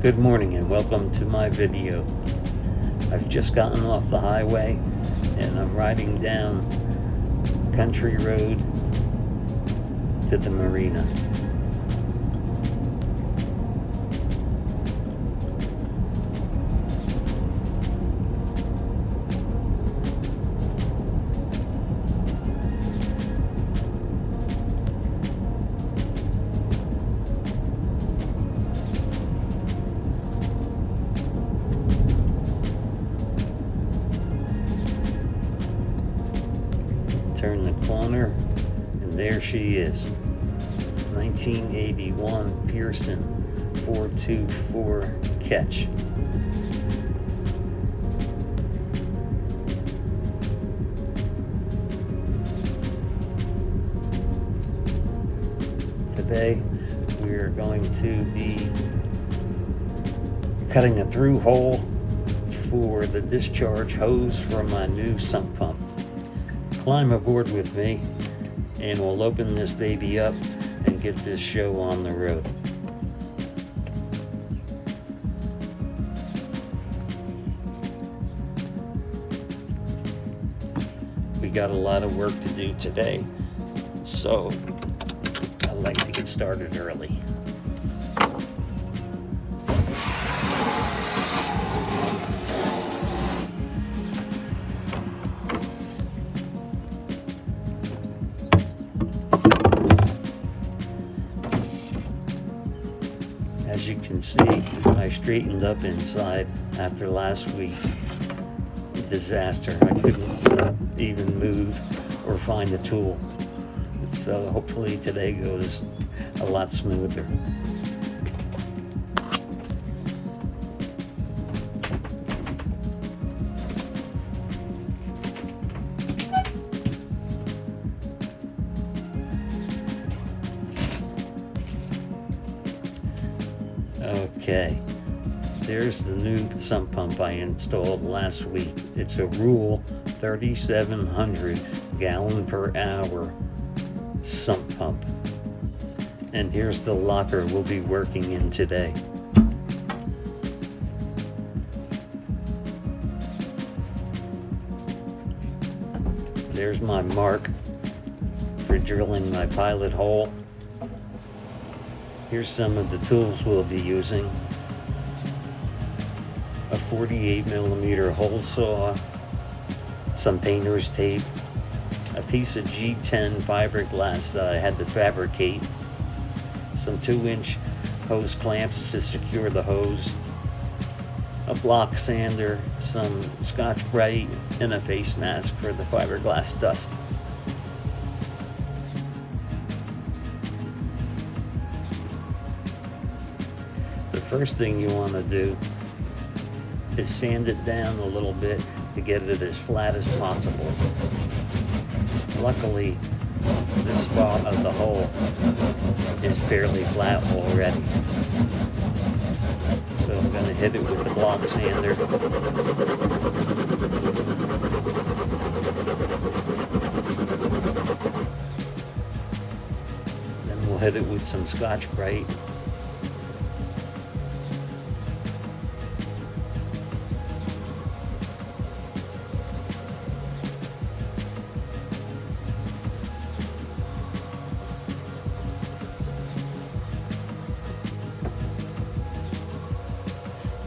Good morning and welcome to my video. I've just gotten off the highway and I'm riding down Country Road to the marina. Turn the corner and there she is. 1981 Pearson 424 Ketch. Today we are going to be cutting a through hole for the discharge hose for my new sump pump. Climb aboard with me and we'll open this baby up and get this show on the road. We got a lot of work to do today, so I like to get started early. As you can see, I straightened up inside after last week's disaster. I couldn't even move or find a tool. So hopefully today goes a lot smoother. Okay, there's the new sump pump I installed last week. It's a Rule 3700 gallon per hour sump pump. And here's the locker we'll be working in today. There's my mark for drilling my pilot hole. Here's some of the tools we'll be using. A 48mm hole saw, some painter's tape, a piece of G10 fiberglass that I had to fabricate, some 2-inch hose clamps to secure the hose, a block sander, some Scotch-Brite, and a face mask for the fiberglass dust. The first thing you want to do is sand it down a little bit to get it as flat as possible. Luckily, this spot of the hole is fairly flat already. So I'm going to hit it with the block sander. Then we'll hit it with some Scotch-Brite.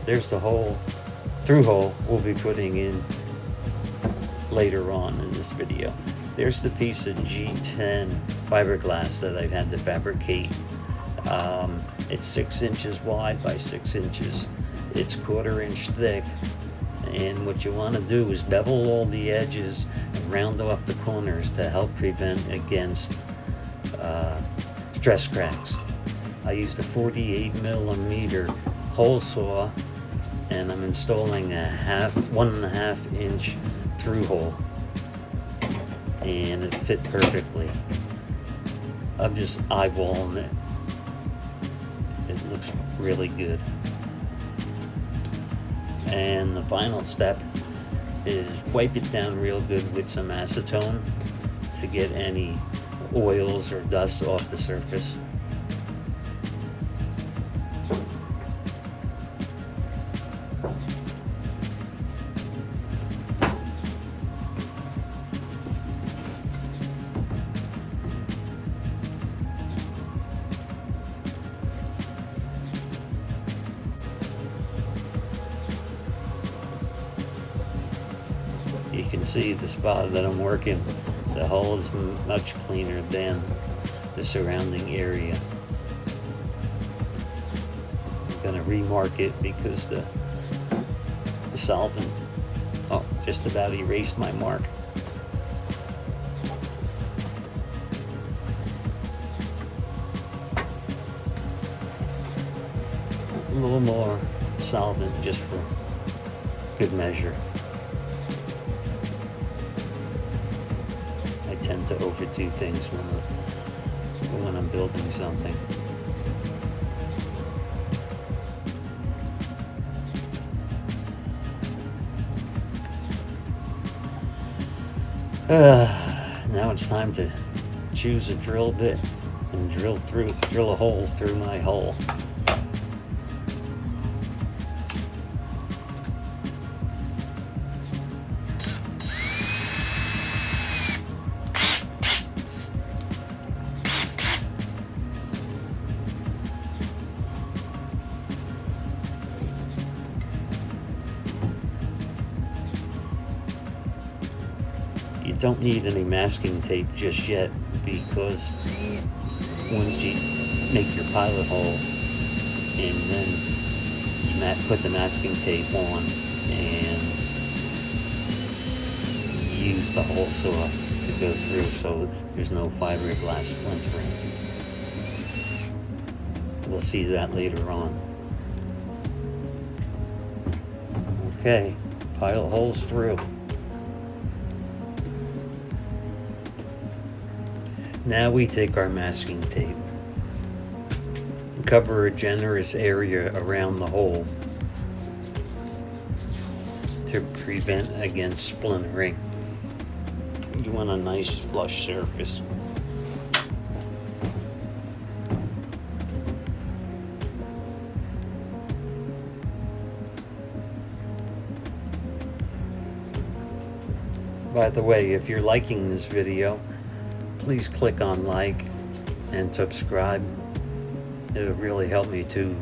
There's the through hole we'll be putting in later on in this video. There's the piece of G10 fiberglass that I've had to fabricate. It's 6 inches wide by 6 inches. It's 1/4 inch thick. And what you want to do is bevel all the edges and round off the corners to help prevent against stress cracks. I used a 48mm hole saw, and I'm installing a 1.5 inch through hole, and it fit perfectly. I'm just eyeballing it. It looks really good. And the final step is wipe it down real good with some acetone to get any oils or dust off the surface. can see the spot that I'm working. The hull is much cleaner than the surrounding area. I'm going to remark it because the solvent just about erased my mark. A little more solvent just for good measure. I tend to overdo things when I'm building something. Now it's time to choose a drill bit and drill a hole through my hull. You don't need any masking tape just yet, because once you make your pilot hole and then you put the masking tape on and use the hole saw to go through so there's no fiberglass splintering. We'll see that later on. Okay, pilot holes through. Now we take our masking tape and cover a generous area around the hole to prevent against splintering. You want a nice flush surface. By the way, if you're liking this video, please click on like and subscribe. It'll really help me to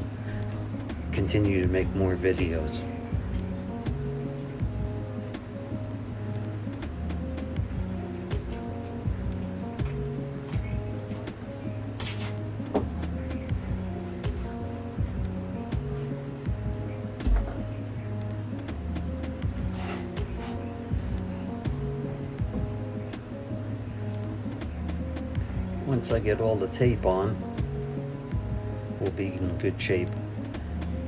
continue to make more videos. Once I get all the tape on, we'll be in good shape,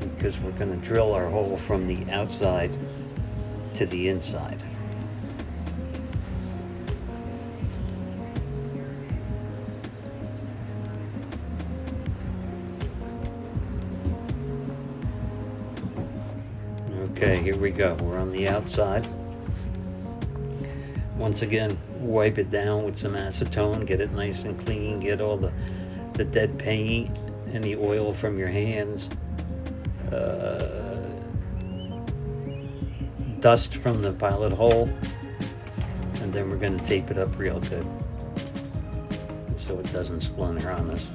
because we're going to drill our hole from the outside to the inside. Okay, here we go. We're on the outside. Once again, wipe it down with some acetone, get it nice and clean, get all the dead paint, any oil from your hands, dust from the pilot hole, and then we're going to tape it up real good so it doesn't splinter on us.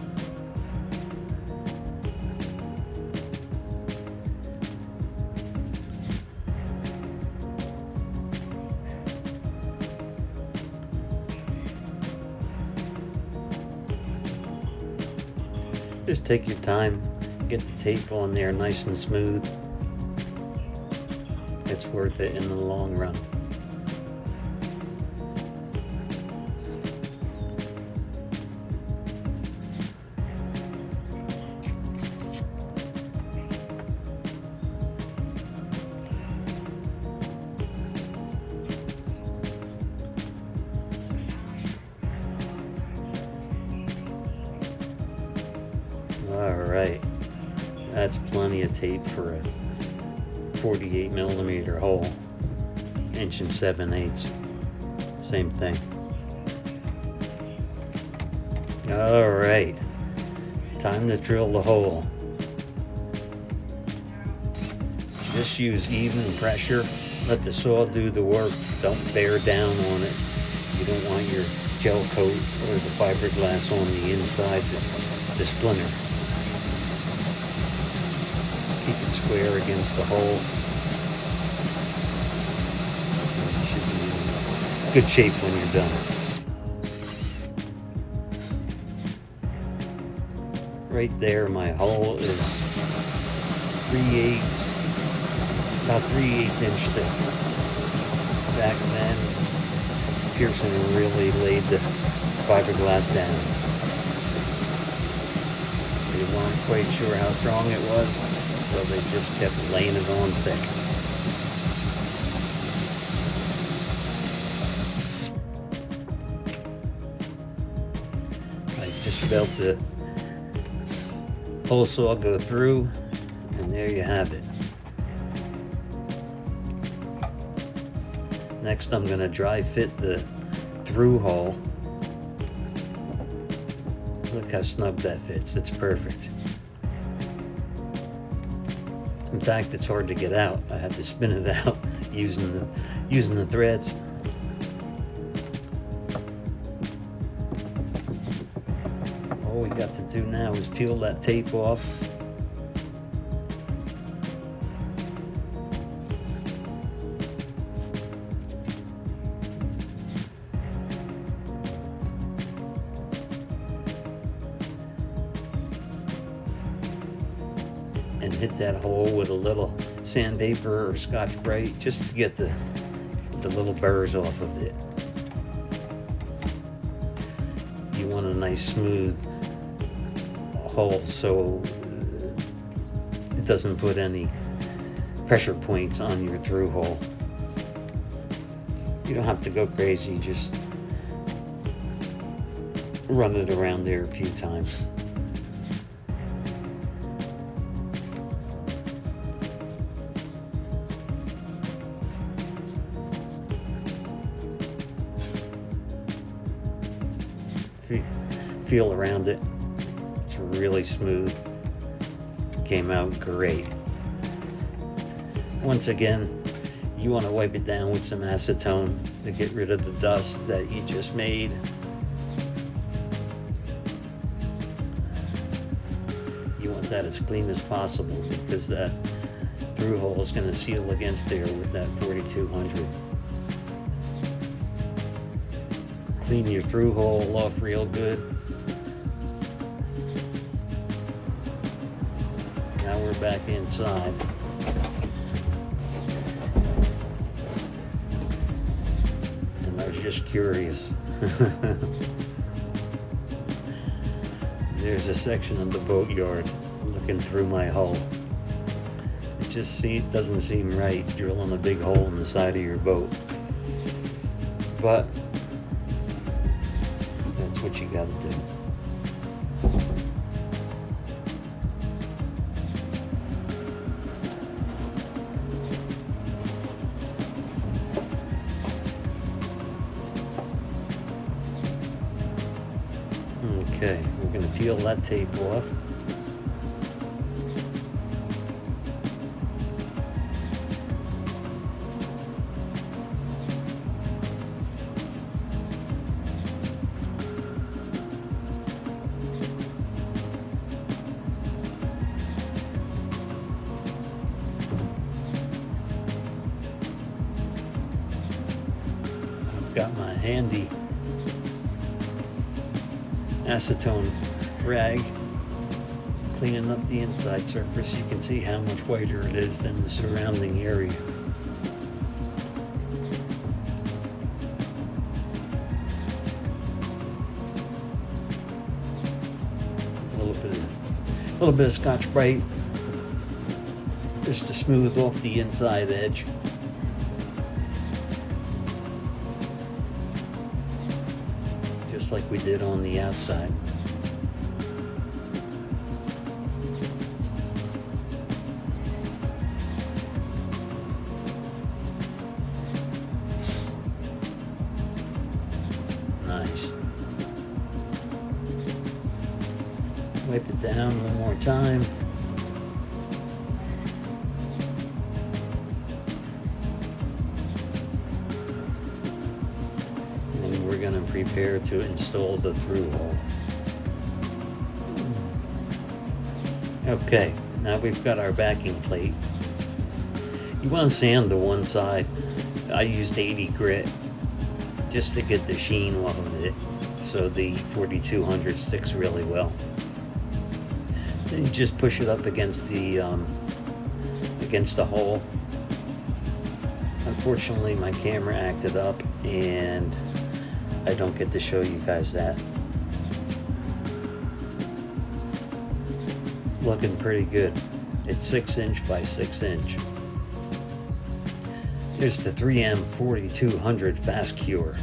Just take your time, get the tape on there nice and smooth. It's worth it in the long run. Alright, that's plenty of tape for a 48mm hole, 1 7/8". Same thing. Alright, time to drill the hole. Just use even pressure, let the saw do the work, don't bear down on it. You don't want your gel coat or the fiberglass on the inside to splinter. Keep it square against the hole. It should be good shape when you're done. Right there, my hole is about 3/8 inch thick. Back then, Pearson really laid the fiberglass down. They weren't quite sure how strong it was, so they just kept laying it on thick. I just felt the hole saw go through, and there you have it. Next, I'm going to dry fit the through hole. Look how snug that fits. It's perfect. In fact, it's hard to get out. I had to spin it out using the threads. All we got to do now is peel that tape off. And hit that hole with a little sandpaper or Scotch-Brite just to get the little burrs off of it. You want a nice smooth hole so it doesn't put any pressure points on your through hole. You don't have to go crazy, just run it around there a few times. Feel around it, it's really smooth. Came out great. Once again, you want to wipe it down with some acetone to get rid of the dust that you just made. You want that as clean as possible because that through hole is going to seal against there with that 4200. Clean your through hole off real good. Now we're back inside. And I was just curious. There's a section of the boatyard looking through my hull. It doesn't seem right drilling a big hole in the side of your boat. But that's what you gotta do. Okay, we're going to peel that tape off. I've got my handy acetone rag cleaning up the inside surface. You can see how much whiter it is than the surrounding area. A little bit of Scotch-Brite just to smooth off the inside edge. Just like we did on the outside. Nice. Wipe it down one more time. We're going to prepare to install the through hole. Okay, now we've got our backing plate. You want to sand the one side. I used 80 grit. just to get the sheen off of it, so the 4200 sticks really well. Then you just push it up against the hole. Unfortunately, my camera acted up and I don't get to show you guys that. It's looking pretty good. It's 6" by 6". There's the 3M 4200 Fast Cure.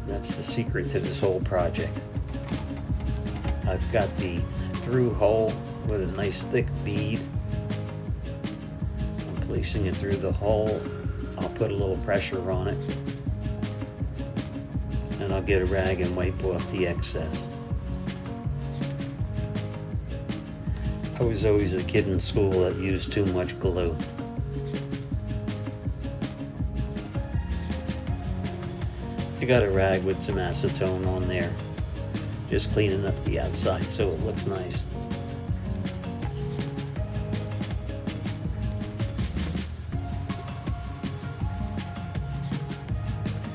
That's the secret to this whole project. I've got the through hole with a nice thick bead. I'm placing it through the hole. I'll put a little pressure on it. And I'll get a rag and wipe off the excess. I was always a kid in school that used too much glue. I got a rag with some acetone on there, just cleaning up the outside so it looks nice.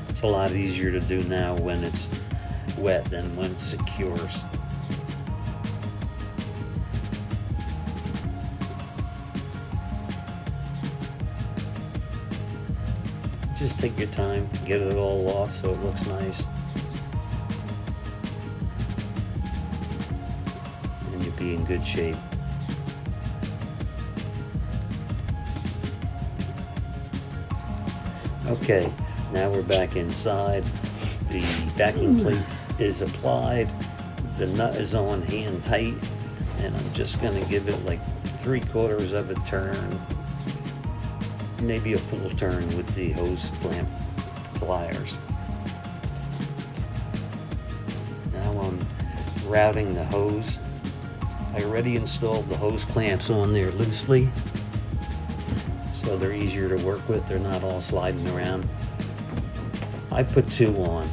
It's a lot easier to do now when it's wet than when it secures. Just take your time, get it all off so it looks nice. And you'll be in good shape. Okay, now we're back inside. The backing plate is applied. The nut is on hand tight. And I'm just gonna give it like 3/4 of a turn. Maybe a full turn with the hose clamp pliers. Now I'm routing the hose. I already installed the hose clamps on there loosely, so they're easier to work with. They're not all sliding around. I put 2 on,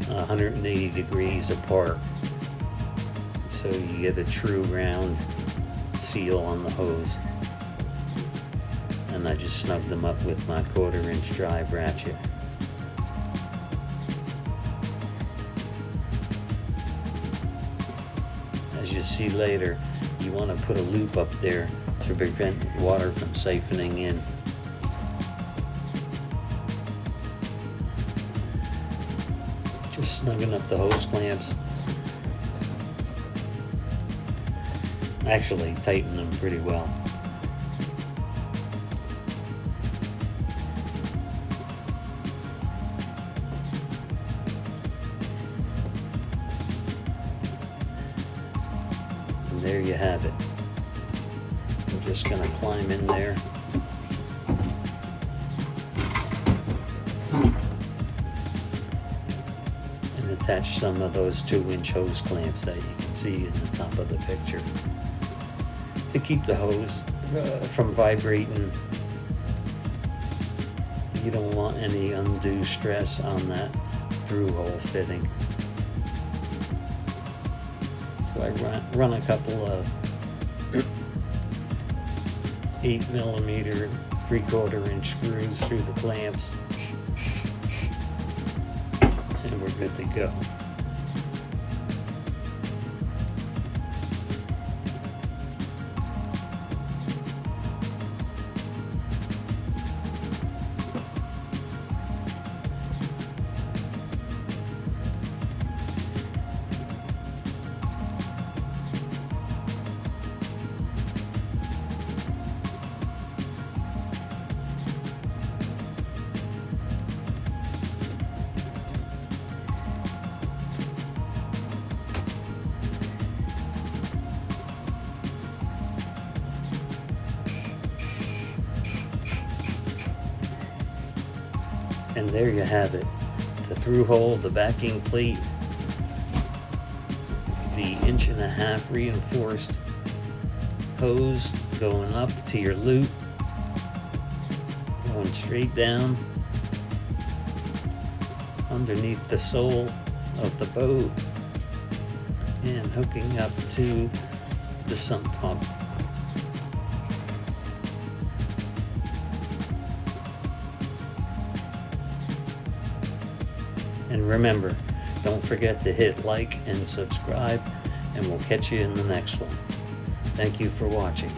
180 degrees apart, so you get a true round seal on the hose. And I just snugged them up with my 1/4" drive ratchet. As you see later, you want to put a loop up there to prevent water from siphoning in. Just snugging up the hose clamps. Actually, tighten them pretty well. There you have it. I'm just going to climb in there. And attach some of those 2" hose clamps that you can see in the top of the picture to keep the hose from vibrating. You don't want any undue stress on that through hole fitting. So I run a couple of 8mm 3/4" screws through the clamps, and we're good to go. And there you have it. The through hole, the backing plate, the 1.5" reinforced hose going up to your loop, going straight down underneath the sole of the boat and hooking up to the sump pump. And remember, don't forget to hit like and subscribe, and we'll catch you in the next one. Thank you for watching.